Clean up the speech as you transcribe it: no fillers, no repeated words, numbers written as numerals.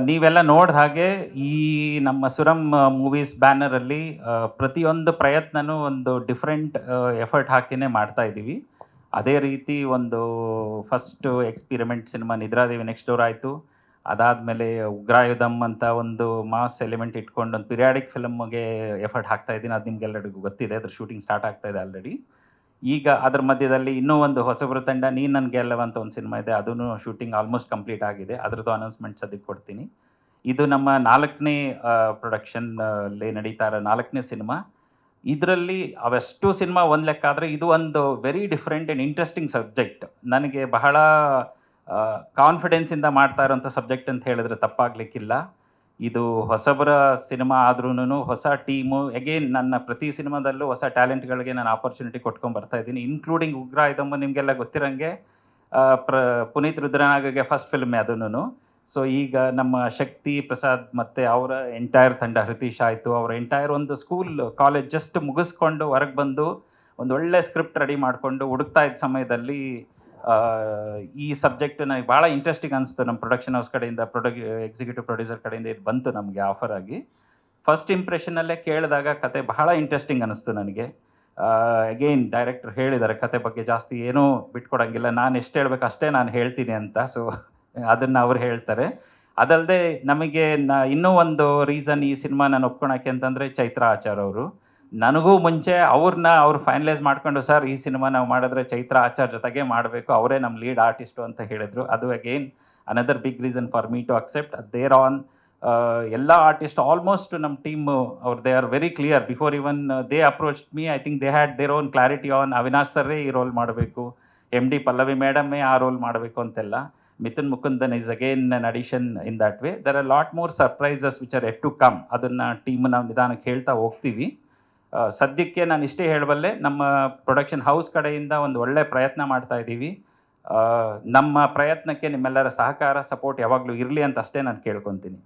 ನೀವೆಲ್ಲ ನೋಡಿದ ಹಾಗೆ ಈ ನಮ್ಮ ಸುರಂ ಮೂವೀಸ್ ಬ್ಯಾನರಲ್ಲಿ ಪ್ರತಿಯೊಂದು ಪ್ರಯತ್ನನೂ ಒಂದು ಡಿಫ್ರೆಂಟ್ ಎಫರ್ಟ್ ಹಾಕಿನೇ ಮಾಡ್ತಾ ಇದ್ದೀವಿ. ಅದೇ ರೀತಿ ಒಂದು ಫಸ್ಟು ಎಕ್ಸ್‌ಪಿರಿಮೆಂಟ್ ಸಿನಿಮಾ ನಿದ್ರಾದೇವಿ ನೆಕ್ಸ್ಟ್ ಡೋರ್ ಆಯಿತು. ಅದಾದಮೇಲೆ ಉಗ್ರಾಯುಧಂ ಅಂತ ಒಂದು ಮಾಸ್ ಎಲಿಮೆಂಟ್ ಇಟ್ಕೊಂಡು ಒಂದು ಪಿರಿಯಾಡಿಕ್ ಫಿಲ್ಮ್‌ಗೆ ಎಫರ್ಟ್ ಹಾಕ್ತಾ ಇದ್ದೀನಿ. ಅದು ನಿಮ್ಗೆಲ್ಲರಿಗೂ ಗೊತ್ತಿದೆ. ಅದ್ರ ಶೂಟಿಂಗ್ ಸ್ಟಾರ್ಟ್ ಆಗ್ತಾ ಇದೆ ಆಲ್ರೆಡಿ. ಈಗ ಅದ್ರ ಮಧ್ಯದಲ್ಲಿ ಇನ್ನೂ ಒಂದು ಹೊಸಬರ ತಂಡ ನೀನು ನನ್ ಗೆಲ್ಲವ ಅಂತ ಒಂದು ಸಿನಿಮಾ ಇದೆ. ಅದೂನು ಶೂಟಿಂಗ್ ಆಲ್ಮೋಸ್ಟ್ ಕಂಪ್ಲೀಟ್ ಆಗಿದೆ. ಅದ್ರದ್ದು ಅನೌನ್ಸ್‌ಮೆಂಟ್ ಸದ್ಯಕ್ಕೆ ಕೊಡ್ತೀನಿ. ಇದು ನಮ್ಮ 4ನೇ ಪ್ರೊಡಕ್ಷನ್ ಅಲ್ಲಿ ನಡೀತಾ ಇರೋ 4ನೇ ಸಿನಿಮಾ. ಇದರಲ್ಲಿ ಅವೆಷ್ಟು ಸಿನಿಮಾ ಒಂದು ಲೆಕ್ಕ ಆದರೆ ಇದು ಒಂದು very different and interesting subject. ನನಗೆ ಬಹಳ ಕಾನ್ಫಿಡೆನ್ಸಿಂದ ಮಾಡ್ತಾ ಇರೋಂಥ ಸಬ್ಜೆಕ್ಟ್ ಅಂತ ಹೇಳಿದ್ರೆ ತಪ್ಪಾಗಲಿಕ್ಕಿಲ್ಲ. ಇದು ಹೊಸಬರ ಸಿನಿಮಾ ಆದ್ರೂನು ಹೊಸ ಟೀಮು ಅಗೇನ್ ನನ್ನ ಪ್ರತಿ ಸಿನಿಮಾದಲ್ಲೂ ಹೊಸ ಟ್ಯಾಲೆಂಟ್‌ಗಳಿಗೆ ನಾನು ಆಪರ್ಚುನಿಟಿ ಕೊಟ್ಕೊಂಡು ಬರ್ತಾ ಇದ್ದೀನಿ. ಇನ್ಕ್ಲೂಡಿಂಗ್ ಉಗ್ರಾಯುಧಂ ನಿಮಗೆಲ್ಲ ಗೊತ್ತಿರಂಗೆ ಪುನೀತ್ ರುದ್ರನಾಗಗೆ ಫಸ್ಟ್ ಫಿಲ್ಮೇ ಅದೂನು. ಸೊ ಈಗ ನಮ್ಮ ಶಕ್ತಿ ಪ್ರಸಾದ್ ಮತ್ತು ಅವರ ಎಂಟೈರ್ ತಂಡ ಹೃತೀಶ್ ಆಯಿತು, ಅವರ ಎಂಟೈರ್ ಒಂದು ಸ್ಕೂಲ್ ಕಾಲೇಜ್ ಜಸ್ಟ್ ಮುಗಿಸ್ಕೊಂಡು ಹೊರಗೆ ಬಂದು ಒಂದು ಒಳ್ಳೆ ಸ್ಕ್ರಿಪ್ಟ್ ರೆಡಿ ಮಾಡಿಕೊಂಡು ಹುಡುಕ್ತಾ ಇದ್ದ ಸಮಯದಲ್ಲಿ ಈ ಸಬ್ಜೆಕ್ಟ್ ನನಗೆ ಭಾಳ ಇಂಟ್ರೆಸ್ಟಿಂಗ್ ಅನಿಸ್ತು. ನಮ್ಮ ಪ್ರೊಡಕ್ಷನ್ ಹೌಸ್ ಕಡೆಯಿಂದ ಎಕ್ಸಿಕ್ಯೂಟಿವ್ ಪ್ರೊಡ್ಯೂಸರ್ ಕಡೆಯಿಂದ ಇದು ಬಂತು ನಮಗೆ ಆಫರ್ ಆಗಿ. ಫಸ್ಟ್ ಇಂಪ್ರೆಷನ್ನಲ್ಲೇ ಕೇಳಿದಾಗ ಕತೆ ಬಹಳ ಇಂಟ್ರೆಸ್ಟಿಂಗ್ ಅನ್ನಿಸ್ತು ನನಗೆ. ಅಗೇನ್ ಡೈರೆಕ್ಟರ್ ಹೇಳಿದ್ದಾರೆ ಕತೆ ಬಗ್ಗೆ ಜಾಸ್ತಿ ಏನೂ ಬಿಟ್ಕೊಡಂಗಿಲ್ಲ, ನಾನು ಎಷ್ಟು ಹೇಳ್ಬೇಕು ಅಷ್ಟೇ ನಾನು ಹೇಳ್ತೀನಿ ಅಂತ. ಸೊ ಅದನ್ನು ಅವ್ರು ಹೇಳ್ತಾರೆ. ಅದಲ್ಲದೆ ನಮಗೆ ಇನ್ನೂ ಒಂದು ರೀಸನ್ ಈ ಸಿನಿಮಾ ನಾನು ಒಪ್ಕೊಳಕ್ಕೆ ಅಂತಂದರೆ ಚೈತ್ರಾ ಆಚಾರ್ ಅವರು. ನನಗೂ ಮುಂಚೆ ಅವ್ರು ಫೈನಲೈಸ್ ಮಾಡ್ಕೊಂಡು ಸರ್ ಈ ಸಿನಿಮಾ ನಾವು ಮಾಡಿದ್ರೆ ಚೈತ್ರಾ ಆಚಾರ್ ಜೊತೆಗೆ ಮಾಡಬೇಕು, ಅವರೇ ನಮ್ಮ ಲೀಡ್ ಆರ್ಟಿಸ್ಟು ಅಂತ ಹೇಳಿದರು. ಅದು again another big reason for me to accept. There on ಎಲ್ಲ ಆರ್ಟಿಸ್ಟ್ ಆಲ್ಮೋಸ್ಟ್ ನಮ್ಮ ಟೀಮು ಅವ್ರು they are very clear before even they approached me. I think they had their own clarity on Avinash ಸರ್ರೇ ಈ role ಮಾಡಬೇಕು, MD Pallavi ಮೇಡಮ್ಮೇ ಆ role ಮಾಡಬೇಕು ಅಂತೆಲ್ಲ. Mithun Mukundan is again an addition in that way. There are lot more surprises which are yet to come. ಅದನ್ನು team ನಾವು ನಿಧಾನಕ್ಕೆ ಹೇಳ್ತಾ ಹೋಗ್ತೀವಿ. ಸದ್ಯಕ್ಕೆ ನಾನು ಇಷ್ಟೇ ಹೇಳಬಲ್ಲೆ, ನಮ್ಮ ಪ್ರೊಡಕ್ಷನ್ ಹೌಸ್ ಕಡೆಯಿಂದ ಒಂದು ಒಳ್ಳೆ ಪ್ರಯತ್ನ ಮಾಡ್ತಾ ಇದ್ದೀವಿ. ನಮ್ಮ ಪ್ರಯತ್ನಕ್ಕೆ ನಿಮ್ಮೆಲ್ಲರ ಸಹಕಾರ ಸಪೋರ್ಟ್ ಯಾವಾಗಲೂ ಇರಲಿ ಅಂತ ಅಷ್ಟೇ ನಾನು ಕೇಳ್ಕೊತೀನಿ.